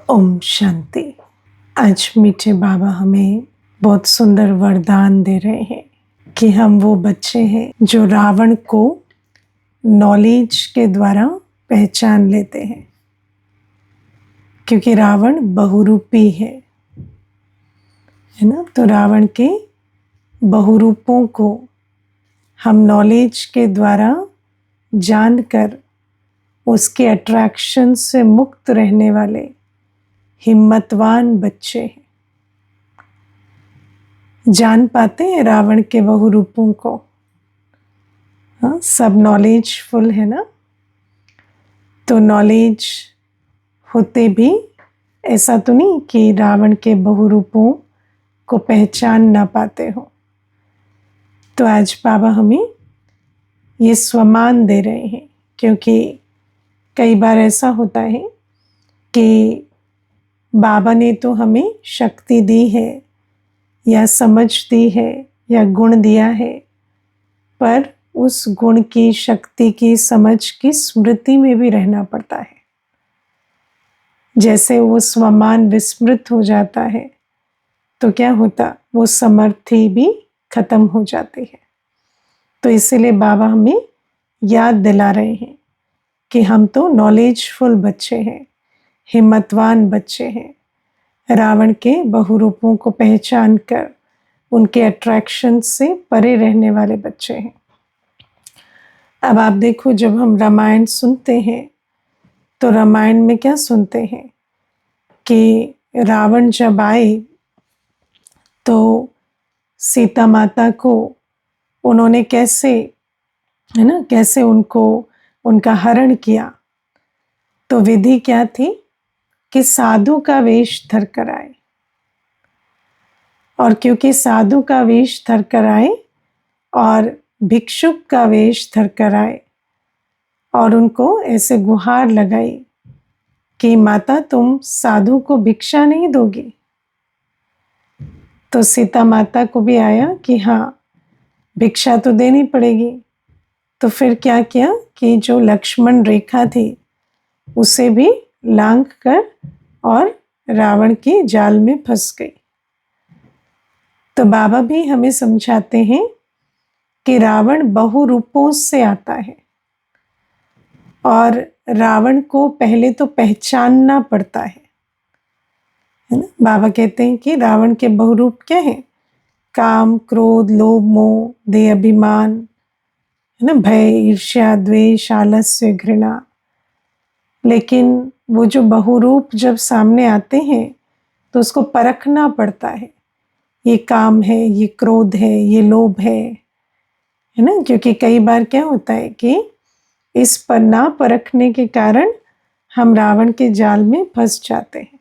ओम शांति। आज मीठे बाबा हमें बहुत सुंदर वरदान दे रहे हैं कि हम वो बच्चे हैं जो रावण को नॉलेज के द्वारा पहचान लेते हैं, क्योंकि रावण बहुरूपी है ना। तो रावण के बहुरूपों को हम नॉलेज के द्वारा जानकर उसके अट्रैक्शन से मुक्त रहने वाले हिम्मतवान बच्चे हैं। जान पाते हैं रावण के बहुरूपों को। हाँ, सब नॉलेजफुल है ना। तो नॉलेज होते भी ऐसा तो नहीं कि रावण के बहुरूपों को पहचान ना पाते हो। तो आज बाबा हमें ये स्वमान दे रहे हैं, क्योंकि कई बार ऐसा होता है कि बाबा ने तो हमें शक्ति दी है या समझ दी है या गुण दिया है, पर उस गुण की, शक्ति की, समझ की स्मृति में भी रहना पड़ता है। जैसे वो स्वमान विस्मृत हो जाता है तो क्या होता, वो समर्थी भी खत्म हो जाती है। तो इसीलिए बाबा हमें याद दिला रहे हैं कि हम तो नॉलेजफुल बच्चे हैं, हिम्मतवान बच्चे हैं, रावण के बहुरूपों को पहचान कर उनके अट्रैक्शन से परे रहने वाले बच्चे हैं। अब आप देखो, जब हम रामायण सुनते हैं तो रामायण में क्या सुनते हैं कि रावण जब आए तो सीता माता को उन्होंने कैसे, है ना, कैसे उनका हरण किया। तो विधि क्या थी कि साधु का वेश धर कर आए, और क्योंकि साधु का वेश धर कर आए और भिक्षुक का वेश धर कर आए और उनको ऐसे गुहार लगाई कि माता तुम साधु को भिक्षा नहीं दोगी। तो सीता माता को भी आया कि हाँ, भिक्षा तो देनी पड़ेगी। तो फिर क्या किया कि जो लक्ष्मण रेखा थी उसे भी लांघ कर और रावण के जाल में फंस गई। तो बाबा भी हमें समझाते हैं कि रावण बहुरूपों से आता है और रावण को पहले तो पहचानना पड़ता है ना। बाबा कहते हैं कि रावण के बहुरूप क्या है? काम, क्रोध, लोभ, मोह, देह अभिमान, है ना, भय, ईर्ष्या, द्वेष, आलस्य, घृणा। लेकिन वो जो बहुरूप जब सामने आते हैं तो उसको परखना पड़ता है। ये काम है, ये क्रोध है, ये लोभ है ना। क्योंकि कई बार क्या होता है कि इस पर ना परखने के कारण हम रावण के जाल में फंस जाते हैं।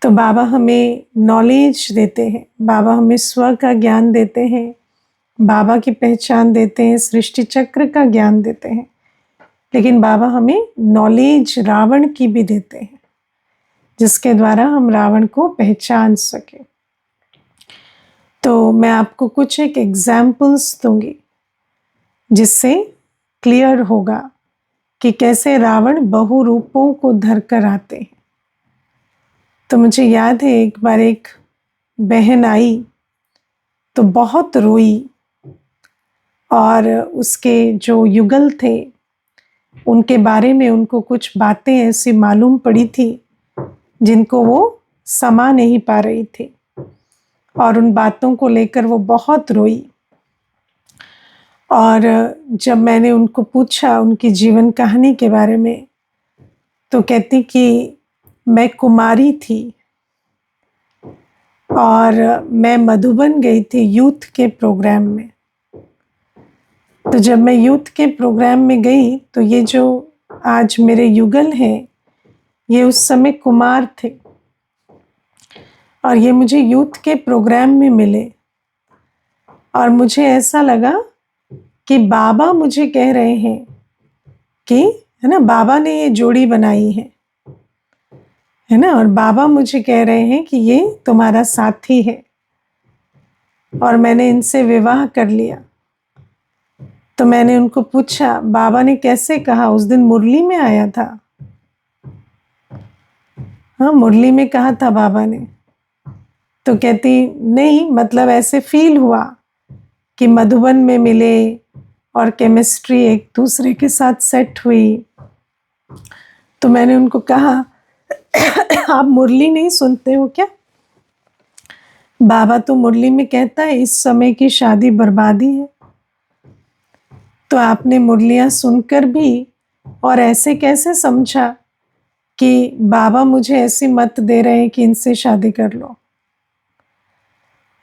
तो बाबा हमें नॉलेज देते हैं, बाबा हमें स्व का ज्ञान देते हैं, बाबा की पहचान देते हैं, सृष्टि चक्र का ज्ञान देते हैं, लेकिन बाबा हमें नॉलेज रावण की भी देते हैं, जिसके द्वारा हम रावण को पहचान सके। तो मैं आपको कुछ एक एग्जाम्पल्स दूंगी जिससे क्लियर होगा कि कैसे रावण बहुरूपों को धर कर आते हैं। तो मुझे याद है एक बार एक बहन आई तो बहुत रोई, और उसके जो युगल थे उनके बारे में उनको कुछ बातें ऐसी मालूम पड़ी थी जिनको वो समा नहीं पा रही थी, और उन बातों को लेकर वो बहुत रोई। और जब मैंने उनको पूछा उनकी जीवन कहानी के बारे में तो कहती कि मैं कुमारी थी और मैं मधुबन गई थी यूथ के प्रोग्राम में। तो जब मैं यूथ के प्रोग्राम में गई तो ये जो आज मेरे युगल हैं ये उस समय कुमार थे, और ये मुझे यूथ के प्रोग्राम में मिले, और मुझे ऐसा लगा कि बाबा मुझे कह रहे हैं कि, है ना, बाबा ने ये जोड़ी बनाई है ना, और बाबा मुझे कह रहे हैं कि ये तुम्हारा साथी है, और मैंने इनसे विवाह कर लिया। तो मैंने उनको पूछा बाबा ने कैसे कहा? उस दिन मुरली में आया था। हाँ, मुरली में कहा था बाबा ने। तो कहती नहीं, मतलब ऐसे फील हुआ कि मधुबन में मिले और केमिस्ट्री एक दूसरे के साथ सेट हुई। तो मैंने उनको कहा आप मुरली नहीं सुनते हो क्या? बाबा तो मुरली में कहता है इस समय की शादी बर्बादी है। तो आपने मुरलियां सुनकर भी और ऐसे कैसे समझा कि बाबा मुझे ऐसी मत दे रहे हैं कि इनसे शादी कर लो,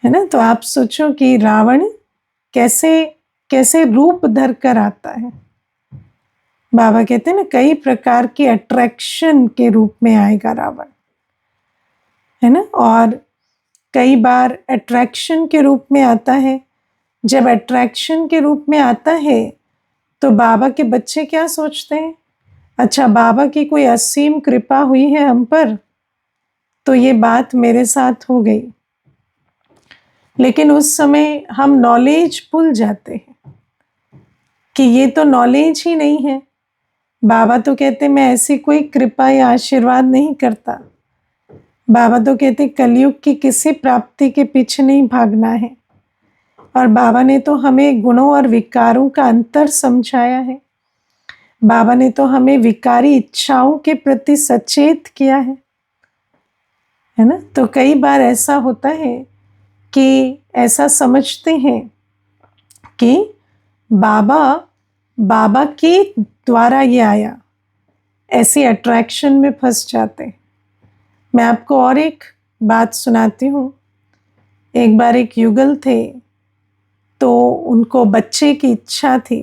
है ना? तो आप सोचो कि रावण कैसे कैसे रूप धर कर आता है। बाबा कहते हैं ना, कई प्रकार की अट्रैक्शन के रूप में आएगा रावण, है ना? और कई बार अट्रैक्शन के रूप में आता है। जब अट्रैक्शन के रूप में आता है तो बाबा के बच्चे क्या सोचते हैं? अच्छा, बाबा की कोई असीम कृपा हुई है हम पर, तो ये बात मेरे साथ हो गई। लेकिन उस समय हम नॉलेज भूल जाते हैं कि ये तो नॉलेज ही नहीं है। बाबा तो कहते मैं ऐसी कोई कृपा या आशीर्वाद नहीं करता। बाबा तो कहते कलयुग की किसी प्राप्ति के पीछे नहीं भागना है। और बाबा ने तो हमें गुणों और विकारों का अंतर समझाया है। बाबा ने तो हमें विकारी इच्छाओं के प्रति सचेत किया है ना? तो कई बार ऐसा होता है कि ऐसा समझते हैं कि बाबा बाबा के द्वारा ये आया, ऐसी अट्रैक्शन में फंस जाते। मैं आपको और एक बात सुनाती हूँ। एक बार एक युगल थे, तो उनको बच्चे की इच्छा थी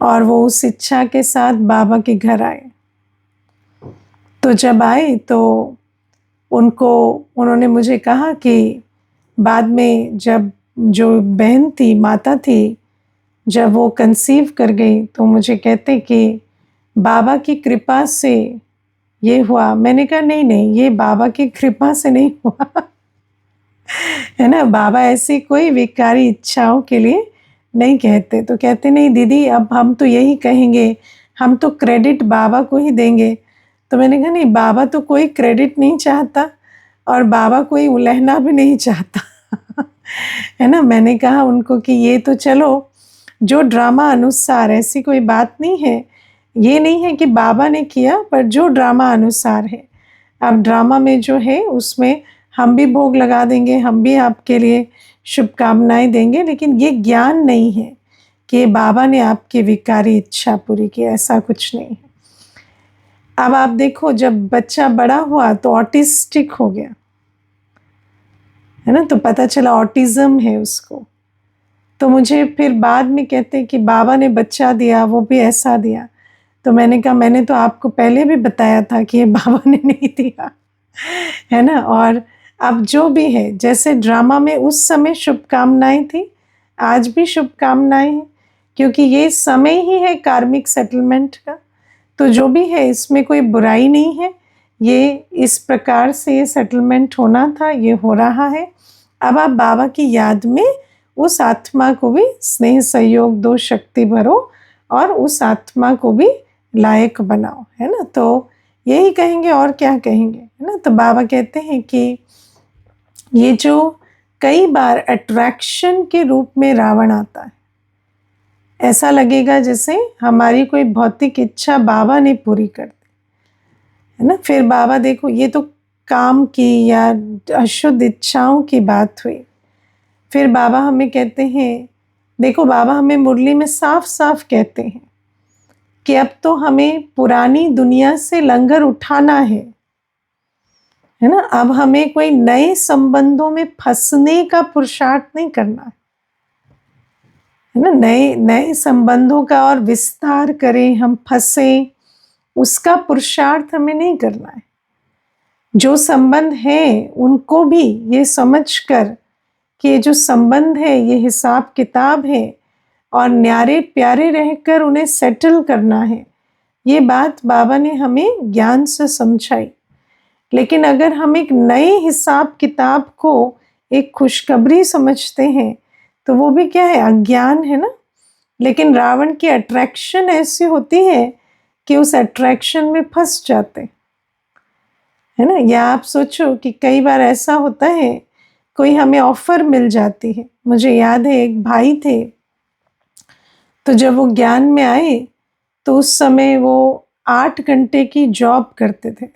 और वो उस इच्छा के साथ बाबा के घर आए। तो जब आए तो उन्होंने मुझे कहा कि बाद में जब जो बहन थी, माता थी, जब वो कंसीव कर गई तो मुझे कहते कि बाबा की कृपा से ये हुआ। मैंने कहा नहीं नहीं, ये बाबा की कृपा से नहीं हुआ है ना? बाबा ऐसी कोई विकारी इच्छाओं के लिए नहीं कहते। तो कहते नहीं दीदी, अब हम तो यही कहेंगे, हम तो क्रेडिट बाबा को ही देंगे। तो मैंने कहा नहीं, बाबा तो कोई क्रेडिट नहीं चाहता और बाबा कोई उलहना भी नहीं चाहता है ना? मैंने कहा उनको कि ये तो चलो जो ड्रामा अनुसार, ऐसी कोई बात नहीं है, ये नहीं है कि बाबा ने किया, पर जो ड्रामा अनुसार है। अब ड्रामा में जो है उसमें हम भी भोग लगा देंगे, हम भी आपके लिए शुभकामनाएं देंगे, लेकिन ये ज्ञान नहीं है कि बाबा ने आपकी विकारी इच्छा पूरी की, ऐसा कुछ नहीं है। अब आप देखो, जब बच्चा बड़ा हुआ तो ऑटिस्टिक हो गया, है ना? तो पता चला ऑटिज्म है उसको। तो मुझे फिर बाद में कहते कि बाबा ने बच्चा दिया, वो भी ऐसा दिया। तो मैंने कहा मैंने तो आपको पहले भी बताया था कि ये बाबा ने नहीं दिया, है ना? और अब जो भी है, जैसे ड्रामा में उस समय शुभकामनाएं थी, आज भी शुभकामनाएं हैं, क्योंकि ये समय ही है कार्मिक सेटलमेंट का। तो जो भी है इसमें कोई बुराई नहीं है। ये इस प्रकार से ये सेटलमेंट होना था, ये हो रहा है। अब आप बाबा की याद में उस आत्मा को भी स्नेह सहयोग दो, शक्ति भरो और उस आत्मा को भी लायक बनाओ, है ना? तो यही कहेंगे और क्या कहेंगे, है ना? तो बाबा कहते हैं कि ये जो कई बार अट्रैक्शन के रूप में रावण आता है, ऐसा लगेगा जैसे हमारी कोई भौतिक इच्छा बाबा ने पूरी कर दी, है ना? फिर बाबा देखो, ये तो काम की या अशुद्ध इच्छाओं की बात हुई। फिर बाबा हमें कहते हैं, देखो बाबा हमें मुरली में साफ साफ कहते हैं कि अब तो हमें पुरानी दुनिया से लंगर उठाना है ना? अब हमें कोई नए संबंधों में फंसने का पुरुषार्थ नहीं करना है ना? नए नए संबंधों का और विस्तार करें, हम फंसे, उसका पुरुषार्थ हमें नहीं करना है। जो संबंध है उनको भी ये समझकर कि ये जो संबंध है ये हिसाब किताब है और न्यारे प्यारे रहकर उन्हें सेटल करना है, ये बात बाबा ने हमें ज्ञान से समझाई। लेकिन अगर हम एक नए हिसाब किताब को एक खुशखबरी समझते हैं तो वो भी क्या है? अज्ञान है ना? लेकिन रावण की अट्रैक्शन ऐसी होती है कि उस अट्रैक्शन में फंस जाते, है ना। या आप सोचो कि कई बार ऐसा होता है, कोई हमें ऑफर मिल जाती है। मुझे याद है एक भाई थे, तो जब वो ज्ञान में आए तो उस समय वो 8 घंटे की जॉब करते थे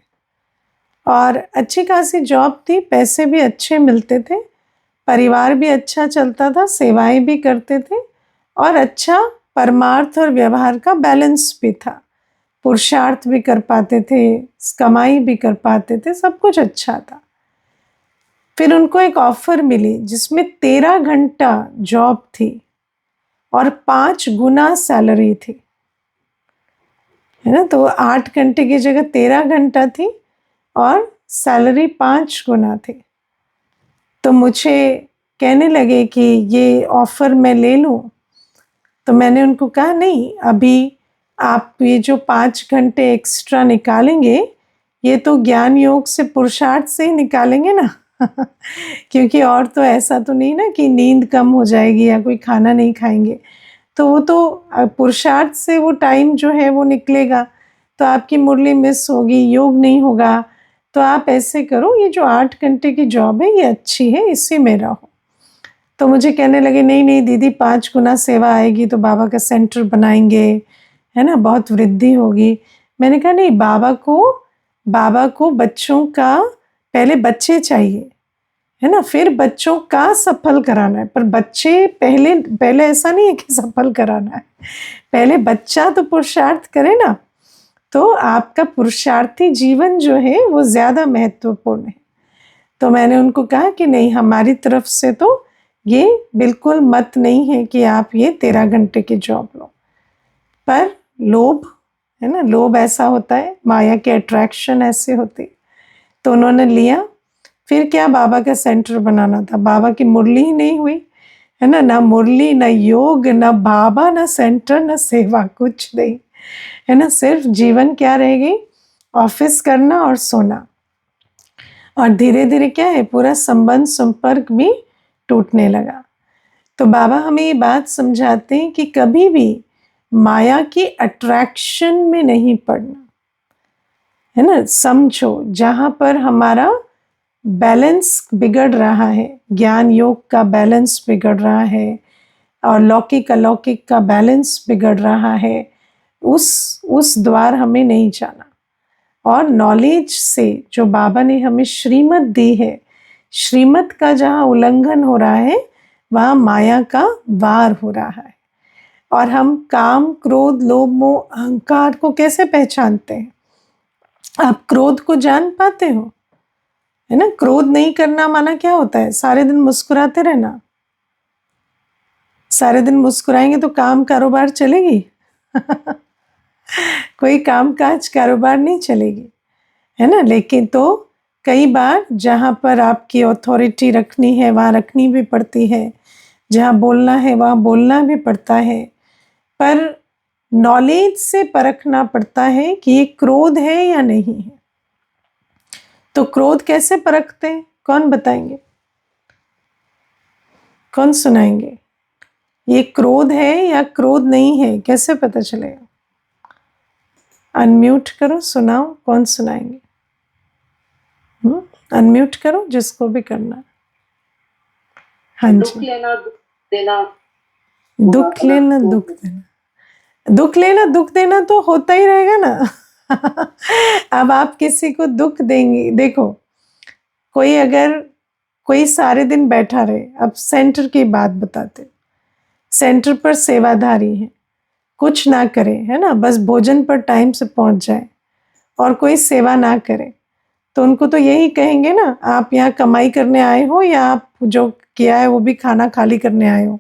और अच्छी खासी जॉब थी, पैसे भी अच्छे मिलते थे, परिवार भी अच्छा चलता था, सेवाएं भी करते थे और अच्छा परमार्थ और व्यवहार का बैलेंस भी था। पुरुषार्थ भी कर पाते थे, कमाई भी कर पाते थे, सब कुछ अच्छा था। फिर उनको एक ऑफर मिली जिसमें 13 घंटा जॉब थी और 5 गुना सैलरी थी, है ना। तो 8 घंटे की जगह 13 घंटा थी और सैलरी 5 गुना थी। तो मुझे कहने लगे कि ये ऑफर मैं ले लूं। तो मैंने उनको कहा नहीं, अभी आप ये जो 5 घंटे एक्स्ट्रा निकालेंगे, ये तो ज्ञान योग से पुरुषार्थ से ही निकालेंगे ना क्योंकि और तो ऐसा तो नहीं ना कि नींद कम हो जाएगी या कोई खाना नहीं खाएंगे। तो वो तो पुरुषार्थ से वो टाइम जो है वो निकलेगा, तो आपकी मुरली मिस होगी, योग नहीं होगा। तो आप ऐसे करो, ये जो 8 घंटे की जॉब है ये अच्छी है, इसी में रहो। तो मुझे कहने लगे नहीं नहीं दीदी, 5 गुना सेवा आएगी तो बाबा का सेंटर बनाएंगे, है ना, बहुत वृद्धि होगी। मैंने कहा नहीं, बाबा को बच्चों का पहले बच्चे चाहिए, है ना, फिर बच्चों का सफल कराना है। पर बच्चे पहले पहले ऐसा नहीं है कि सफल कराना है, पहले बच्चा तो पुरुषार्थ करे ना। तो आपका पुरुषार्थी जीवन जो है वो ज़्यादा महत्वपूर्ण है। तो मैंने उनको कहा कि नहीं, हमारी तरफ से तो ये बिल्कुल मत नहीं है कि आप ये 13 घंटे की जॉब लो। पर लोभ, है ना, लोभ ऐसा होता है, माया के अट्रैक्शन ऐसे होते। तो उन्होंने लिया। फिर क्या, बाबा का सेंटर बनाना था, बाबा की मुरली ही नहीं हुई, है ना, ना मुरली, ना योग, ना बाबा, ना सेंटर, ना सेवा, कुछ नहीं, है ना। सिर्फ जीवन क्या रह गई, ऑफिस करना और सोना। और धीरे धीरे क्या है, पूरा संबंध संपर्क भी टूटने लगा। तो बाबा हमें ये बात समझाते हैं कि कभी भी माया की अट्रैक्शन में नहीं पड़ना, है ना। समझो, जहां पर हमारा बैलेंस बिगड़ रहा है, ज्ञान योग का बैलेंस बिगड़ रहा है और लौकिक अलौकिक का बैलेंस बिगड़ रहा है, उस द्वार हमें नहीं जाना। और नॉलेज से जो बाबा ने हमें श्रीमत दी है, श्रीमत का जहाँ उल्लंघन हो रहा है वहाँ माया का वार हो रहा है। और हम काम, क्रोध, लोभ, मोह, अहंकार को कैसे पहचानते हैं? आप क्रोध को जान पाते हो, है ना। क्रोध नहीं करना माना क्या होता है, सारे दिन मुस्कुराते रहना। सारे दिन मुस्कुराएंगे तो काम कारोबार चलेगी कोई काम काज कारोबार नहीं चलेगी, है ना। लेकिन तो कई बार जहाँ पर आपकी अथॉरिटी रखनी है वहाँ रखनी भी पड़ती है, जहाँ बोलना है वहाँ बोलना भी पड़ता है। पर नॉलेज से परखना पड़ता है कि ये क्रोध है या नहीं है। तो क्रोध कैसे परखते हैं, कौन बताएंगे, कौन सुनाएंगे? ये क्रोध है या क्रोध नहीं है, कैसे पता चलेगा? अनम्यूट करो, सुनाओ, कौन सुनाएंगे? अनम्यूट करो, जिसको भी करना। हाँ जी। दुख लेना, दुख देना, दुख लेना, दुख देना, दुख लेना दुख देना तो होता ही रहेगा ना अब आप किसी को दुख देंगे, देखो, कोई सारे दिन बैठा रहे, अब सेंटर की बात बताते, सेंटर पर सेवाधारी है, कुछ ना करे, है ना, बस भोजन पर टाइम से पहुंच जाए और कोई सेवा ना करे, तो उनको तो यही कहेंगे ना, आप यहाँ कमाई करने आए हो या आप जो किया है वो भी खाना खाली करने आए हो,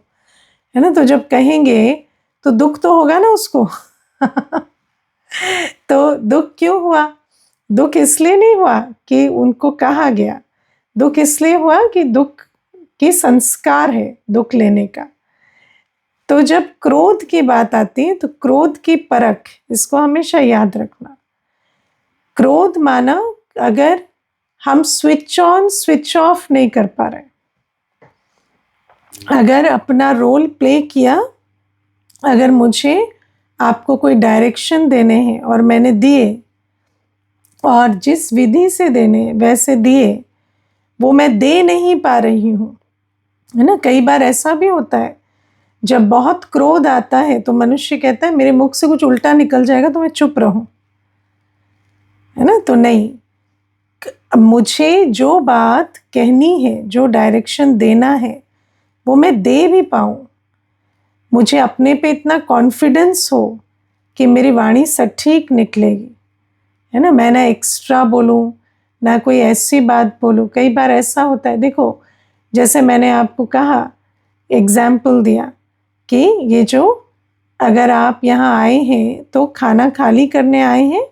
है ना। तो जब कहेंगे तो दुख तो होगा ना उसको तो दुख क्यों हुआ? दुख इसलिए नहीं हुआ कि उनको कहा गया, दुख इसलिए हुआ कि दुख की संस्कार है दुख लेने का। तो जब क्रोध की बात आती है तो क्रोध की परख, इसको हमेशा याद रखना। क्रोध माना अगर हम स्विच ऑन स्विच ऑफ नहीं कर पा रहे, अगर अपना रोल प्ले किया, अगर मुझे आपको कोई डायरेक्शन देने हैं और मैंने दिए और जिस विधि से देने वैसे दिए वो मैं दे नहीं पा रही हूँ, है ना। कई बार ऐसा भी होता है, जब बहुत क्रोध आता है तो मनुष्य कहता है मेरे मुख से कुछ उल्टा निकल जाएगा तो मैं चुप रहूं, है ना। तो नहीं, मुझे जो बात कहनी है, जो डायरेक्शन देना है, वो मैं दे भी पाऊं, मुझे अपने पे इतना कॉन्फिडेंस हो कि मेरी वाणी सटीक निकलेगी, है ना। मैं ना एक्स्ट्रा बोलूं, ना कोई ऐसी बात बोलूं। कई बार ऐसा होता है, देखो जैसे मैंने आपको कहा, एग्जाम्पल दिया कि ये जो, अगर आप यहाँ आए हैं तो खाना खाली करने आए हैं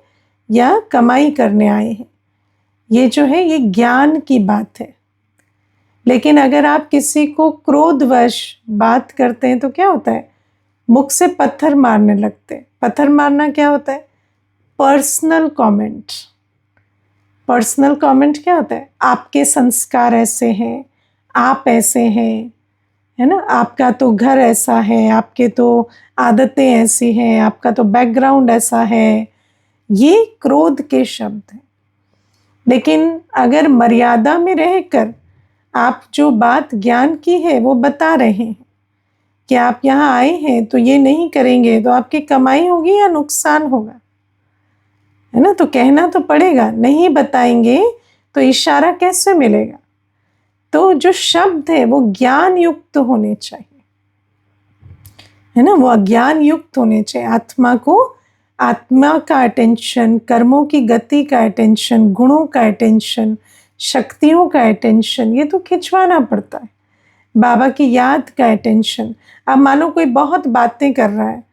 या कमाई करने आए हैं, ये जो है ये ज्ञान की बात है। लेकिन अगर आप किसी को क्रोधवश बात करते हैं तो क्या होता है, मुख से पत्थर मारने लगते हैं। पत्थर मारना क्या होता है, पर्सनल कमेंट। पर्सनल कमेंट क्या होता है, आपके संस्कार ऐसे हैं, आप ऐसे हैं, है ना, आपका तो घर ऐसा है, आपके तो आदतें ऐसी हैं, आपका तो बैकग्राउंड ऐसा है। ये क्रोध के शब्द हैं। लेकिन अगर मर्यादा में रहकर आप जो बात ज्ञान की है वो बता रहे हैं कि आप यहाँ आए हैं तो ये नहीं करेंगे तो आपकी कमाई होगी या नुकसान होगा, है ना। तो कहना तो पड़ेगा, नहीं बताएंगे तो इशारा कैसे मिलेगा। तो जो शब्द है वो ज्ञान युक्त होने चाहिए, है ना, वो अज्ञान युक्त होने चाहिए। आत्मा को, आत्मा का अटेंशन, कर्मों की गति का अटेंशन, गुणों का अटेंशन, शक्तियों का अटेंशन, ये तो खिंचवाना पड़ता है। बाबा की याद का अटेंशन। अब मानो कोई बहुत बातें कर रहा है,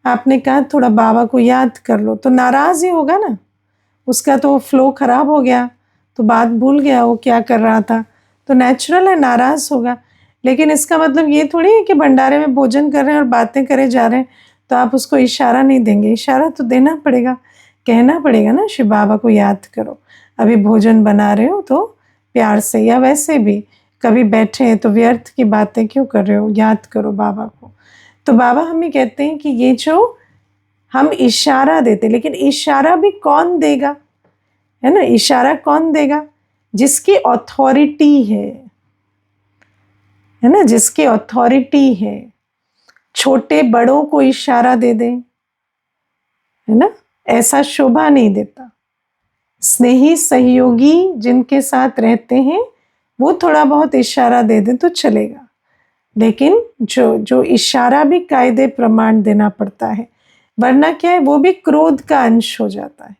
आपने कहा थोड़ा बाबा को याद कर लो, तो नाराज ही होगा ना, उसका तो फ्लो खराब हो गया, तो बात भूल गया वो क्या कर रहा था, तो नेचुरल है नाराज होगा। लेकिन इसका मतलब ये थोड़ी है कि भंडारे में भोजन कर रहे हैं और बातें करे जा रहे हैं तो आप उसको इशारा नहीं देंगे। इशारा तो देना पड़ेगा, कहना पड़ेगा ना, शिव बाबा को याद करो। अभी भोजन बना रहे हो तो प्यार से, या वैसे भी कभी बैठे हैं तो व्यर्थ की बातें क्यों कर रहे हो, याद करो बाबा को। तो बाबा हमें कहते हैं कि ये जो हम इशारा देते, लेकिन इशारा भी कौन देगा, है ना। इशारा कौन देगा, जिसकी अथॉरिटी है ना, जिसकी अथॉरिटी है। छोटे बड़ों को इशारा दे दें, है ना, ऐसा शोभा नहीं देता। स्नेही सहयोगी जिनके साथ रहते हैं वो थोड़ा बहुत इशारा दे दें तो चलेगा, लेकिन जो जो इशारा भी कायदे प्रमाण देना पड़ता है, वरना क्या है, वो भी क्रोध का अंश हो जाता है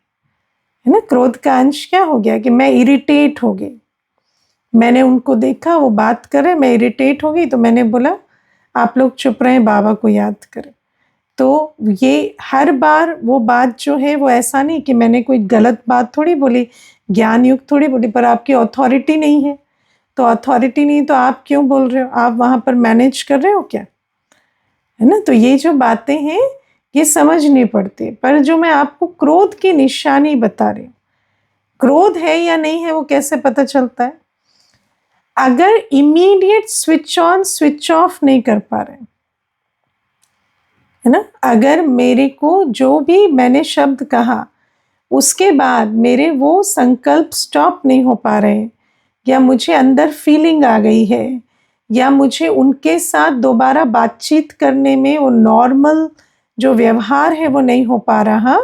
ना। क्रोध का अंश क्या हो गया कि मैं इरिटेट हो गई, मैंने उनको देखा वो बात करे, मैं इरिटेट हो गई तो मैंने बोला आप लोग चुप रहें, बाबा को याद करें। तो ये हर बार वो बात जो है वो ऐसा नहीं कि मैंने कोई गलत बात थोड़ी बोली, ज्ञान युक्त थोड़ी बोली, पर आपकी अथॉरिटी नहीं है। तो अथॉरिटी नहीं तो आप क्यों बोल रहे हो, आप वहाँ पर मैनेज कर रहे हो क्या, है ना। तो ये जो बातें हैं ये समझनी पड़ती है। पर जो मैं आपको क्रोध की निशानी बता रही हूँ, क्रोध है या नहीं है वो कैसे पता चलता है, अगर immediate switch on switch off नहीं कर पा रहे, है ना। अगर मेरे को जो भी मैंने शब्द कहा उसके बाद मेरे वो संकल्प स्टॉप नहीं हो पा रहे, या मुझे अंदर फीलिंग आ गई है, या मुझे उनके साथ दोबारा बातचीत करने में वो नॉर्मल जो व्यवहार है वो नहीं हो पा रहा,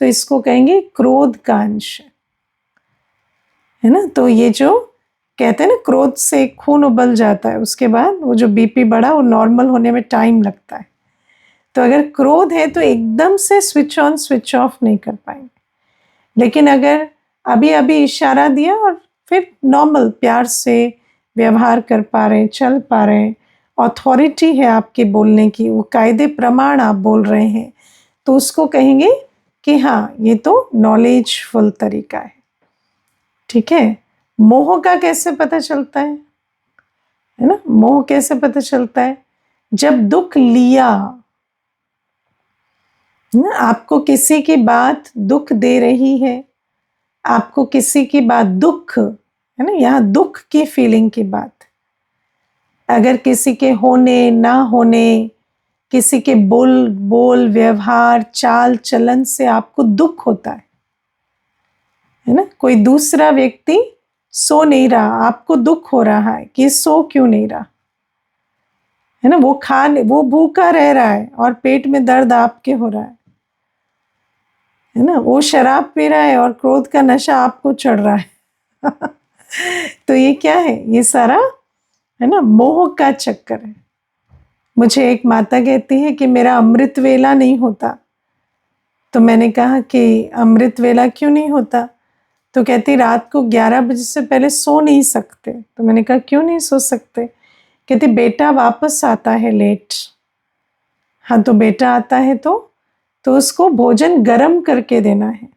तो इसको कहेंगे क्रोध का अंश, है ना। तो ये जो कहते हैं ना, क्रोध से खून उबल जाता है, उसके बाद वो जो बीपी बढ़ा वो नॉर्मल होने में टाइम लगता है। तो अगर क्रोध है तो एकदम से स्विच ऑन स्विच ऑफ नहीं कर पाएंगे। लेकिन अगर अभी अभी इशारा दिया और फिर नॉर्मल प्यार से व्यवहार कर पा रहे हैं, चल पा रहे हैं, अथॉरिटी है आपके बोलने की, वो कायदे प्रमाण आप बोल रहे हैं, तो उसको कहेंगे कि हाँ ये तो नॉलेजफुल तरीका है। ठीक है। मोह का कैसे पता चलता है ना, मोह कैसे पता चलता है, जब दुख लिया ना, आपको किसी की बात दुख दे रही है, आपको किसी की बात दुख, है ना, यहाँ दुख की फीलिंग की बात, अगर किसी के होने ना होने, किसी के बोल व्यवहार चाल चलन से आपको दुख होता है, है ना। कोई दूसरा व्यक्ति सो नहीं रहा, आपको दुख हो रहा है कि सो क्यों नहीं रहा, है ना। वो भूखा रह रहा है और पेट में दर्द आपके हो रहा है ना। वो शराब पी रहा है और क्रोध का नशा आपको चढ़ रहा है तो ये क्या है, ये सारा है ना मोह का चक्कर है। मुझे एक माता कहती है कि मेरा अमृत वेला नहीं होता। तो मैंने कहा कि अमृत वेला क्यों नहीं होता? तो कहती रात को 11 बजे से पहले सो नहीं सकते। तो मैंने कहा क्यों नहीं सो सकते? कहती बेटा वापस आता है लेट। हाँ, तो बेटा आता है तो उसको भोजन गरम करके देना है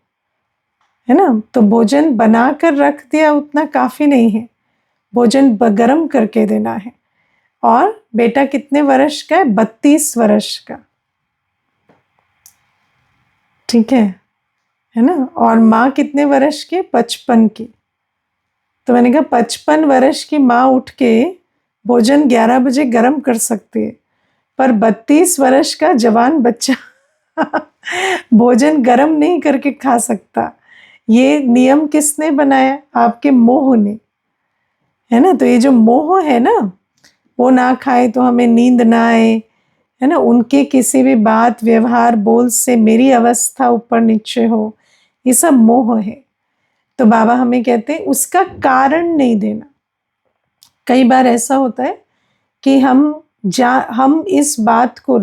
ना। तो भोजन बना कर रख दिया उतना काफ़ी नहीं है, भोजन गरम करके देना है। और बेटा कितने वर्ष का है? 32 वर्ष का, ठीक है ना। और माँ कितने वर्ष की? 55 की। तो मैंने कहा 55 वर्ष की माँ उठ के भोजन 11 बजे गरम कर सकती है, पर 32 वर्ष का जवान बच्चा भोजन गरम नहीं करके खा सकता। ये नियम किसने बनाया? आपके मोह ने, है ना। तो ये जो मोह है ना, वो ना खाए तो हमें नींद ना आए, है ना। उनके किसी भी बात व्यवहार बोल से मेरी अवस्था ऊपर नीचे हो, ये सब मोह है। तो बाबा हमें कहते हैं उसका कारण नहीं देना। कई बार ऐसा होता है कि हम इस बात को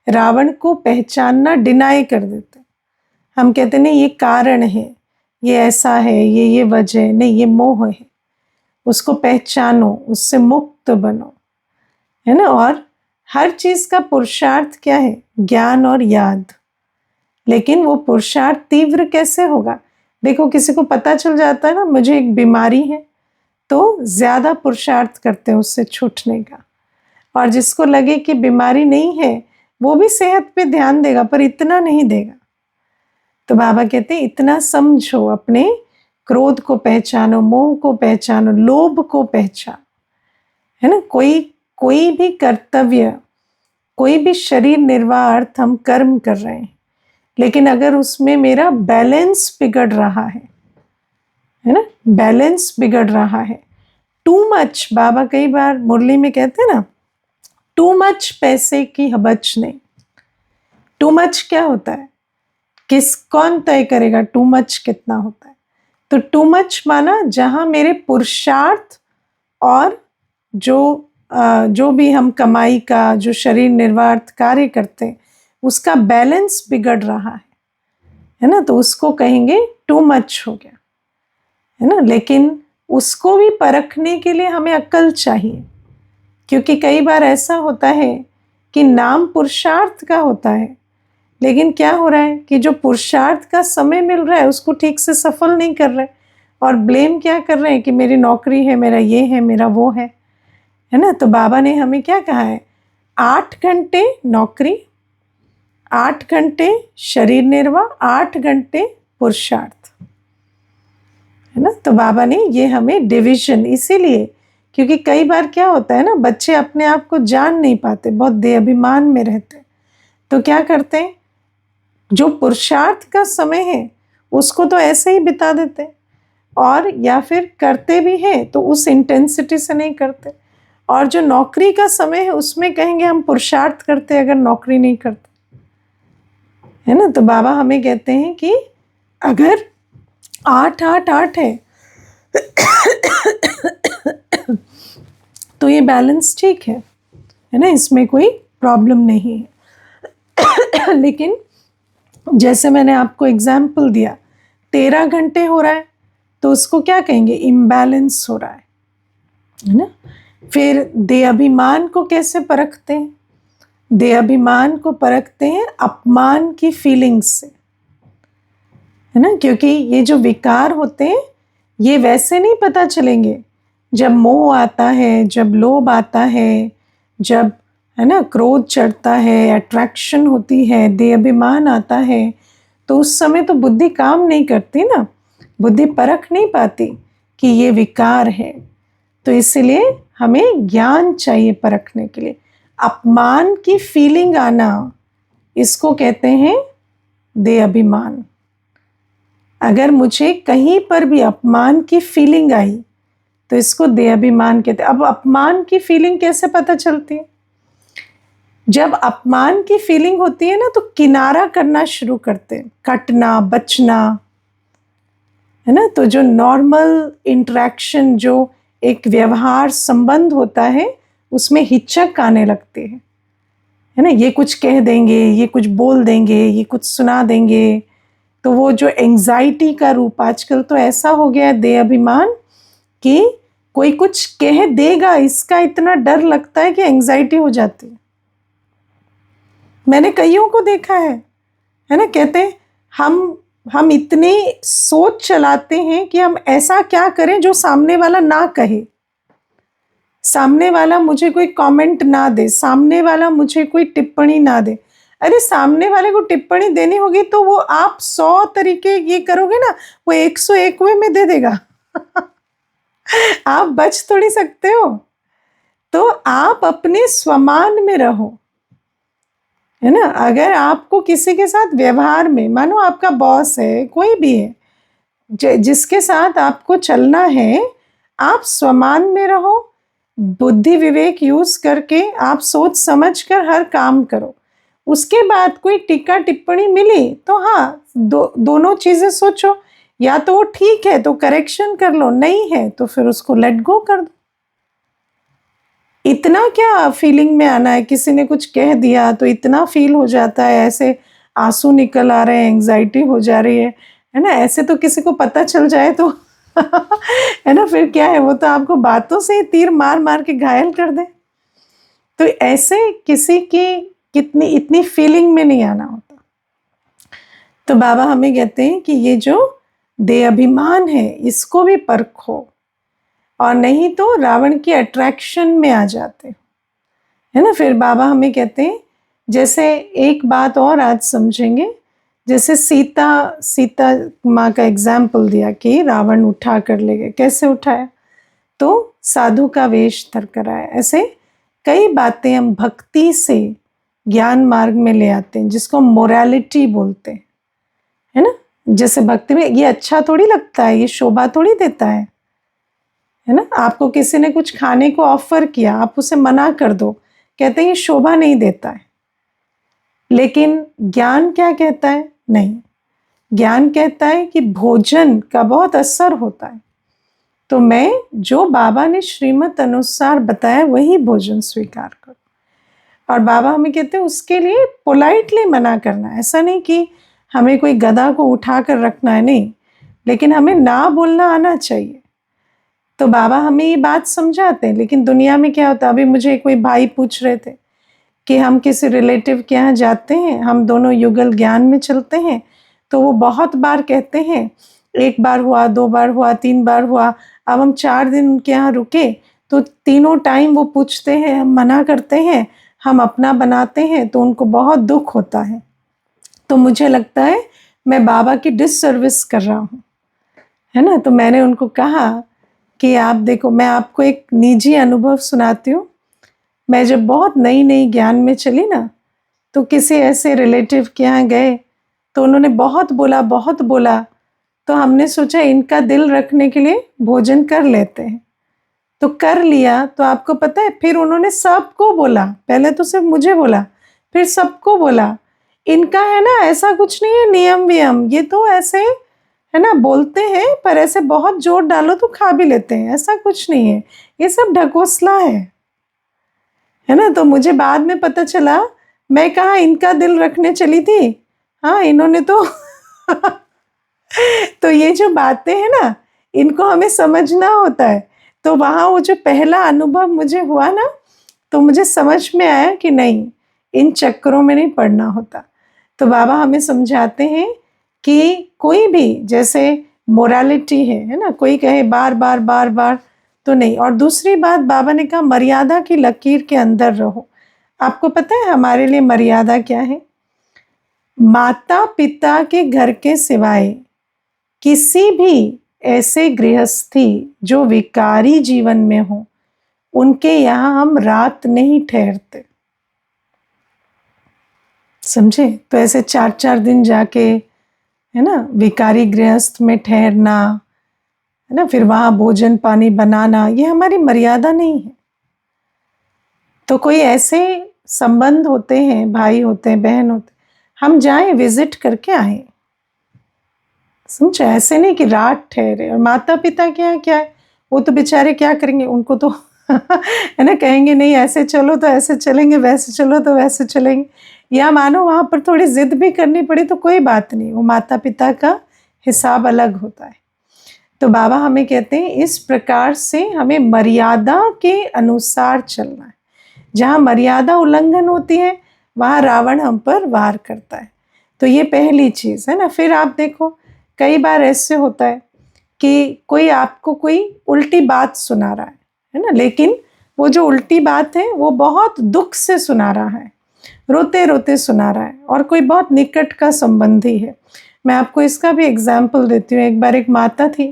रावण को पहचानना डिनाई कर देते हैं। हम कहते नहीं ये कारण है, ये ऐसा है, ये वजह नहीं, ये मोह है। उसको पहचानो, उससे मुक्त बनो, है ना। और हर चीज का पुरुषार्थ क्या है? ज्ञान और याद। लेकिन वो पुरुषार्थ तीव्र कैसे होगा? देखो किसी को पता चल जाता है ना मुझे एक बीमारी है, तो ज्यादा पुरुषार्थ करते हैं उससे छूटने का। और जिसको लगे कि बीमारी नहीं है वो भी सेहत पे ध्यान देगा, पर इतना नहीं देगा। तो बाबा कहते हैं इतना समझो, अपने क्रोध को पहचानो, मोह को पहचानो, लोभ को पहचानो, है ना। कोई भी कर्तव्य, कोई भी शरीर निर्वाह अर्थ हम कर्म कर रहे हैं, लेकिन अगर उसमें मेरा बैलेंस बिगड़ रहा है ना, बैलेंस बिगड़ रहा है, टू मच, बाबा कई बार मुरली में कहते हैं ना, टू मच पैसे की हबच नहीं। टू मच क्या होता है? कौन तय करेगा टू मच कितना होता है? तो टू मच माना जहां मेरे पुरुषार्थ और जो भी हम कमाई का, जो शरीर निर्वाह कार्य करते हैं, उसका बैलेंस बिगड़ रहा है ना। तो उसको कहेंगे टू मच हो गया, है ना। लेकिन उसको भी परखने के लिए हमें अक्ल चाहिए, क्योंकि कई बार ऐसा होता है कि नाम पुरुषार्थ का होता है, लेकिन क्या हो रहा है कि जो पुरुषार्थ का समय मिल रहा है उसको ठीक से सफल नहीं कर रहे, और ब्लेम क्या कर रहे हैं कि मेरी नौकरी है, मेरा ये है, मेरा वो है ना। तो बाबा ने हमें क्या कहा है? 8 घंटे नौकरी, 8 घंटे शरीर निर्वाह, 8 घंटे पुरुषार्थ, है ना। तो बाबा ने ये हमें डिवीजन, इसीलिए क्योंकि कई बार क्या होता है ना, बच्चे अपने आप को जान नहीं पाते, बहुत देह अभिमान में रहते, तो क्या करते हैं, जो पुरुषार्थ का समय है उसको तो ऐसे ही बिता देते, और या फिर करते भी हैं तो उस इंटेंसिटी से नहीं करते, और जो नौकरी का समय है उसमें कहेंगे हम पुरुषार्थ करते अगर नौकरी नहीं करते, है ना। तो बाबा हमें कहते हैं कि अगर 8-8-8 है तो ये बैलेंस ठीक है ना, इसमें कोई प्रॉब्लम नहीं है। लेकिन जैसे मैंने आपको एग्जाम्पल दिया, 13 घंटे हो रहा है तो उसको क्या कहेंगे? इम्बैलेंस हो रहा है ना। फिर देह अभिमान को कैसे परखते हैं? देह अभिमान को परखते हैं अपमान की फीलिंग्स से, है ना। क्योंकि ये जो विकार होते हैं ये वैसे नहीं पता चलेंगे जब मोह आता है, जब लोभ आता है, जब, है ना, क्रोध चढ़ता है, अट्रैक्शन होती है, देह अभिमान आता है, तो उस समय तो बुद्धि काम नहीं करती ना, बुद्धि परख नहीं पाती कि ये विकार है। तो इसलिए हमें ज्ञान चाहिए परखने के लिए। अपमान की फीलिंग आना, इसको कहते हैं देह अभिमान। अगर मुझे कहीं पर भी अपमान की फीलिंग आई तो इसको देहाभिमान कहते हैं। अब अपमान की फीलिंग कैसे पता चलती है? जब अपमान की फीलिंग होती है ना तो किनारा करना शुरू करते हैं, कटना, बचना, है ना। तो जो नॉर्मल इंटरेक्शन, जो एक व्यवहार संबंध होता है, उसमें हिचक आने लगती है ना। ये कुछ कह देंगे, ये कुछ बोल देंगे, ये कुछ सुना देंगे, तो वो जो एंजाइटी का रूप आजकल तो ऐसा हो गया है देहाभिमान कि कोई कुछ कह देगा, इसका इतना डर लगता है कि एंजाइटी हो जाती है। मैंने कईयों को देखा है ना, कहते हैं हम इतनी सोच चलाते हैं कि हम ऐसा क्या करें जो सामने वाला ना कहे, सामने वाला मुझे कोई कमेंट ना दे, सामने वाला मुझे कोई टिप्पणी ना दे। अरे सामने वाले को टिप्पणी देनी होगी तो वो आप 100 तरीके ये करोगे ना, वो 101वें में दे देगा। आप बच थोड़ी सकते हो। तो आप अपने स्वमान में रहो, है ना। अगर आपको किसी के साथ व्यवहार में, मानो आपका बॉस है, कोई भी है जिसके साथ आपको चलना है, आप स्वमान में रहो, बुद्धि विवेक यूज करके आप सोच समझ कर हर काम करो। उसके बाद कोई टीका टिप्पणी मिली तो हाँ, दोनों चीजें सोचो, या तो वो ठीक है तो करेक्शन कर लो, नहीं है तो फिर उसको लेट गो कर दो। इतना क्या फीलिंग में आना है, किसी ने कुछ कह दिया तो इतना फील हो जाता है, ऐसे आंसू निकल आ रहे हैं, एंजाइटी हो जा रही है ना। ऐसे तो किसी को पता चल जाए तो है ना, फिर क्या है, वो तो आपको बातों से ही तीर मार मार के घायल कर दे। तो ऐसे किसी की कितनी इतनी फीलिंग में नहीं आना होता। तो बाबा हमें कहते हैं कि ये जो देहाभिमान है इसको भी परखो, और नहीं तो रावण की अट्रैक्शन में आ जाते, है ना। फिर बाबा हमें कहते हैं, जैसे एक बात और आज समझेंगे, जैसे सीता माँ का एग्जाम्पल दिया कि रावण उठा कर ले गए, कैसे उठाया, तो साधु का वेश धर कर आया। ऐसे कई बातें हम भक्ति से ज्ञान मार्ग में ले आते हैं, जिसको मोरालिटी बोलते हैं, है ना। जैसे भक्ति में ये अच्छा थोड़ी लगता है, ये शोभा थोड़ी देता है ना। आपको किसी ने कुछ खाने को ऑफर किया, आप उसे मना कर दो, कहते हैं ये शोभा नहीं देता है। लेकिन ज्ञान क्या कहता है? नहीं, ज्ञान कहता है कि भोजन का बहुत असर होता है, तो मैं जो बाबा ने श्रीमत अनुसार बताया वही भोजन स्वीकार करो। और बाबा हमें कहते हैं उसके लिए पोलाइटली मना करना, ऐसा नहीं कि हमें कोई गधा को उठा कर रखना है, नहीं, लेकिन हमें ना बोलना आना चाहिए। तो बाबा हमें ये बात समझाते हैं। लेकिन दुनिया में क्या होता है, अभी मुझे कोई भाई पूछ रहे थे कि हम किसी रिलेटिव के यहाँ जाते हैं, हम दोनों युगल ज्ञान में चलते हैं, तो वो बहुत बार कहते हैं, एक बार हुआ, 2 बार हुआ, 3 बार हुआ, अब हम 4 दिन उनके यहाँ रुके तो तीनों टाइम वो पूछते हैं, हम मना करते हैं, हम अपना बनाते हैं, तो उनको बहुत दुख होता है। तो मुझे लगता है मैं बाबा की डिससर्विस कर रहा हूँ, है ना। तो मैंने उनको कहा कि आप देखो, मैं आपको एक निजी अनुभव सुनाती हूँ। मैं जब बहुत नई नई ज्ञान में चली ना, तो किसी ऐसे रिलेटिव के यहाँ गए, तो उन्होंने बहुत बोला, तो हमने सोचा इनका दिल रखने के लिए भोजन कर लेते हैं, तो कर लिया। तो आपको पता है फिर उन्होंने सबको बोला, पहले तो सिर्फ मुझे बोला, फिर सबको बोला, इनका है ना ऐसा कुछ नहीं है नियम वियम, ये तो ऐसे है ना बोलते हैं, पर ऐसे बहुत जोर डालो तो खा भी लेते हैं, ऐसा कुछ नहीं है, ये सब ढकोसला है ना। तो मुझे बाद में पता चला, मैं कहाँ इनका दिल रखने चली थी, हाँ इन्होंने तो तो ये जो बातें हैं ना, इनको हमें समझना होता है। तो वहाँ वो जो पहला अनुभव मुझे हुआ ना, तो मुझे समझ में आया कि नहीं, इन चक्करों में नहीं पड़ना होता। तो बाबा हमें समझाते हैं कि कोई भी जैसे मोरालिटी है ना, कोई कहे बार बार बार बार तो नहीं। और दूसरी बात बाबा ने कहा, मर्यादा की लकीर के अंदर रहो। आपको पता है हमारे लिए मर्यादा क्या है? माता पिता के घर के सिवाय किसी भी ऐसे गृहस्थी जो विकारी जीवन में हो, उनके यहाँ हम रात नहीं ठहरते, समझे। तो ऐसे 4-4 दिन जाके, है ना, भिखारी गृहस्थ में ठहरना, है ना, फिर वहाँ भोजन पानी बनाना, ये हमारी मर्यादा नहीं है। तो कोई ऐसे संबंध होते हैं, भाई होते हैं, बहन होते हैं, हम जाएं विजिट करके आए, समझे, ऐसे नहीं कि रात ठहरे। और माता पिता क्या है, वो तो बेचारे क्या करेंगे, उनको तो है ना, कहेंगे नहीं ऐसे चलो तो ऐसे चलेंगे, वैसे चलो तो वैसे चलेंगे, या मानो वहाँ पर थोड़ी जिद भी करनी पड़ी तो कोई बात नहीं, वो माता पिता का हिसाब अलग होता है। तो बाबा हमें कहते हैं इस प्रकार से हमें मर्यादा के अनुसार चलना है। जहाँ मर्यादा उल्लंघन होती है वहाँ रावण हम पर वार करता है। तो ये पहली चीज़ है ना। फिर आप देखो कई बार ऐसे होता है कि कोई आपको कोई उल्टी बात सुना रहा है ना, लेकिन वो जो उल्टी बात है वो बहुत दुख से सुना रहा है, रोते रोते सुना रहा है, और कोई बहुत निकट का संबंधी है। मैं आपको इसका भी एग्जाम्पल देती हूँ। एक बार एक माता थी,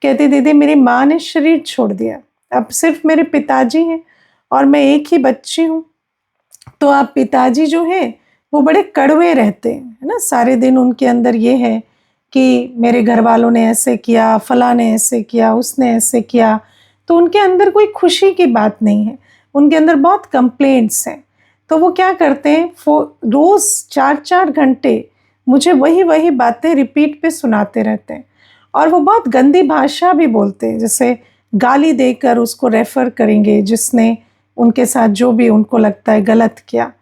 कहती दीदी मेरी माँ ने शरीर छोड़ दिया, अब सिर्फ मेरे पिताजी हैं और मैं एक ही बच्ची हूँ। तो आप पिताजी जो है वो बड़े कड़वे रहते हैं, है ना, सारे दिन उनके अंदर ये है कि मेरे घर वालों ने ऐसे किया, फला ने ऐसे किया, उसने ऐसे किया। तो उनके अंदर कोई खुशी की बात नहीं है, उनके अंदर बहुत कंप्लेंट्स हैं। तो वो क्या करते हैं, रोज़ 4-4 घंटे मुझे वही वही बातें रिपीट पे सुनाते रहते हैं, और वो बहुत गंदी भाषा भी बोलते हैं, जैसे गाली देकर उसको रेफ़र करेंगे जिसने उनके साथ जो भी उनको लगता है गलत किया।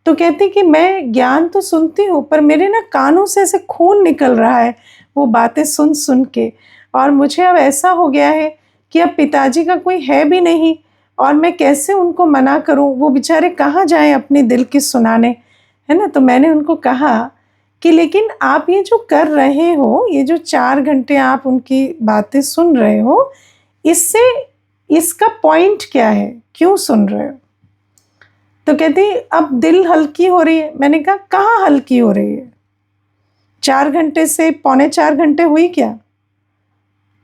तो कहती कि मैं ज्ञान तो सुनती हूँ पर मेरे ना कानों से ऐसे खून निकल रहा है वो बातें सुन सुन के, और मुझे अब ऐसा हो गया है कि अब पिताजी का कोई है भी नहीं और मैं कैसे उनको मना करूँ, वो बेचारे कहाँ जाएं अपने दिल की सुनाने, है ना। तो मैंने उनको कहा कि लेकिन आप ये जो कर रहे हो, ये जो 4 घंटे आप उनकी बातें सुन रहे हो, इससे इसका पॉइंट क्या है, क्यों सुन रहे हो। तो कहती अब दिल हल्की हो रही है। मैंने कहा कहाँ हल्की हो रही है, 4 घंटे से 3.25 घंटे हुई क्या,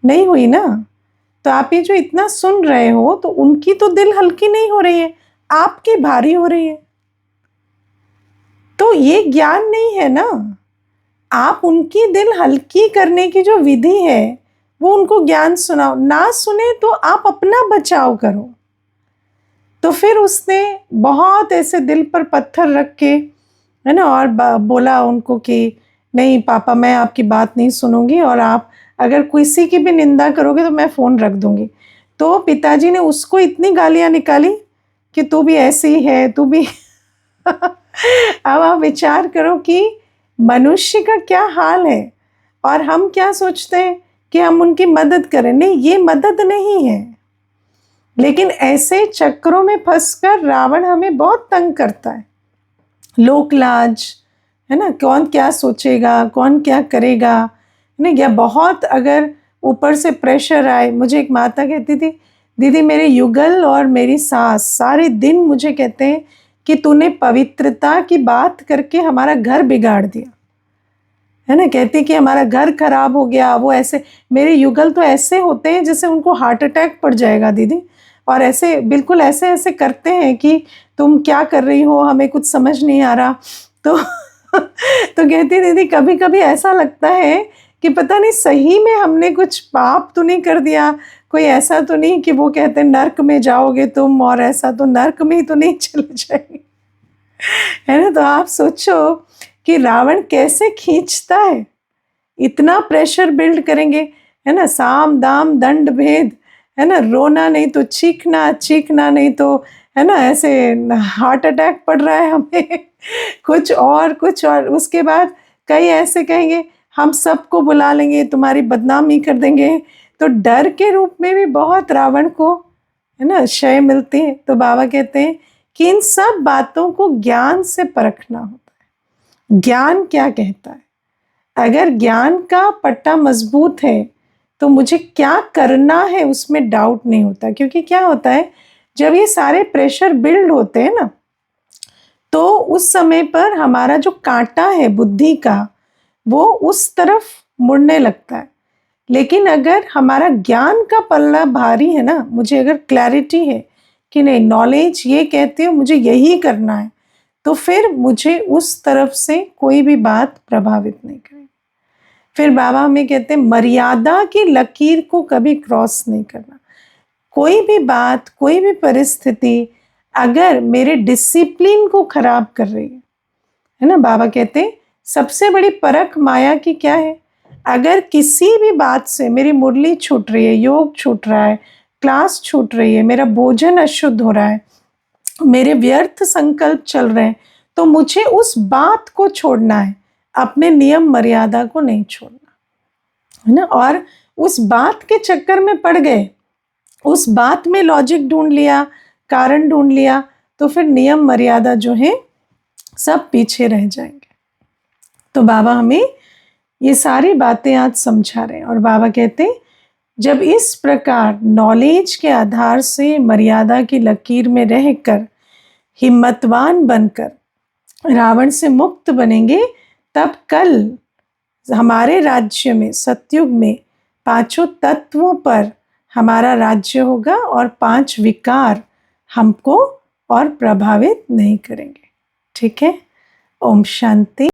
नहीं हुई ना। तो आप ये जो इतना सुन रहे हो तो उनकी तो दिल हल्की नहीं हो रही है, आपकी भारी हो रही है। तो ये ज्ञान नहीं है ना। आप उनकी दिल हल्की करने की जो विधि है वो उनको ज्ञान सुनाओ, ना सुने तो आप अपना बचाव करो। तो फिर उसने बहुत ऐसे दिल पर पत्थर रख के, है ना, और बोला उनको कि नहीं पापा मैं आपकी बात नहीं सुनूंगी, और आप अगर किसी की भी निंदा करोगे तो मैं फ़ोन रख दूंगी। तो पिताजी ने उसको इतनी गालियां निकाली कि तू भी ऐसी है, तू भी अब आप विचार करो कि मनुष्य का क्या हाल है, और हम क्या सोचते हैं कि हम उनकी मदद करें। नहीं, ये मदद नहीं है। लेकिन ऐसे चक्रों में फंसकर रावण हमें बहुत तंग करता है। लोक लाज, है ना, कौन क्या सोचेगा, कौन क्या करेगा, नहीं, या बहुत अगर ऊपर से प्रेशर आए। मुझे एक माता कहती थी दीदी मेरे युगल और मेरी सास सारे दिन मुझे कहते हैं कि तूने पवित्रता की बात करके हमारा घर बिगाड़ दिया, है ना। कहती कि हमारा घर खराब हो गया। वो ऐसे, मेरे युगल तो ऐसे होते हैं जैसे उनको हार्ट अटैक पड़ जाएगा दीदी, और ऐसे बिल्कुल ऐसे ऐसे करते हैं कि तुम क्या कर रही हो, हमें कुछ समझ नहीं आ रहा। तो तो कहती दीदी कभी कभी ऐसा लगता है कि पता नहीं सही में हमने कुछ पाप तो नहीं कर दिया, कोई ऐसा तो नहीं कि वो कहते हैं नर्क में जाओगे तुम, और ऐसा तो नर्क में ही तो नहीं चले जाएंगे, है ना। तो आप सोचो कि रावण कैसे खींचता है, इतना प्रेशर बिल्ड करेंगे, है ना, साम दाम दंड भेद, है ना, रोना नहीं तो चीखना, चीखना नहीं तो, है ना, ऐसे हार्ट अटैक पड़ रहा है हमें कुछ और कुछ और। उसके बाद कई ऐसे कहेंगे हम सबको बुला लेंगे, तुम्हारी बदनामी कर देंगे। तो डर के रूप में भी बहुत रावण को, है ना, शय मिलती है। तो बाबा कहते हैं कि इन सब बातों को ज्ञान से परखना होता है। ज्ञान क्या कहता है, अगर ज्ञान का पट्टा मजबूत है तो मुझे क्या करना है उसमें डाउट नहीं होता। क्योंकि क्या होता है, जब ये सारे प्रेशर बिल्ड होते हैं ना, तो उस समय पर हमारा जो कांटा है बुद्धि का वो उस तरफ मुड़ने लगता है। लेकिन अगर हमारा ज्ञान का पल्ला भारी है ना, मुझे अगर क्लैरिटी है कि नहीं, नॉलेज ये कहती है मुझे यही करना है, तो फिर मुझे उस तरफ से कोई भी बात प्रभावित नहीं करेगी। फिर बाबा हमें कहते हैं मर्यादा की लकीर को कभी क्रॉस नहीं करना। कोई भी बात, कोई भी परिस्थिति अगर मेरे डिसिप्लिन को खराब कर रही है ना, बाबा कहते हैं सबसे बड़ी परख माया की क्या है? अगर किसी भी बात से मेरी मुरली छूट रही है, योग छूट रहा है, क्लास छूट रही है, मेरा भोजन अशुद्ध हो रहा है, मेरे व्यर्थ संकल्प चल रहे हैं, तो मुझे उस बात को छोड़ना है, अपने नियम मर्यादा को नहीं छोड़ना, है ना। और उस बात के चक्कर में पड़ गए, उस बात में लॉजिक ढूंढ लिया, कारण ढूंढ लिया, तो फिर नियम मर्यादा जो है सब पीछे रह जाएंगे। तो बाबा हमें ये सारी बातें आज समझा रहे हैं। और बाबा कहते हैं जब इस प्रकार नॉलेज के आधार से मर्यादा की लकीर में रहकर हिम्मतवान बनकर रावण से मुक्त बनेंगे, तब कल हमारे राज्य में, सतयुग में, पांचों तत्वों पर हमारा राज्य होगा और 5 विकार हमको और प्रभावित नहीं करेंगे। ठीक है। ओम शांति।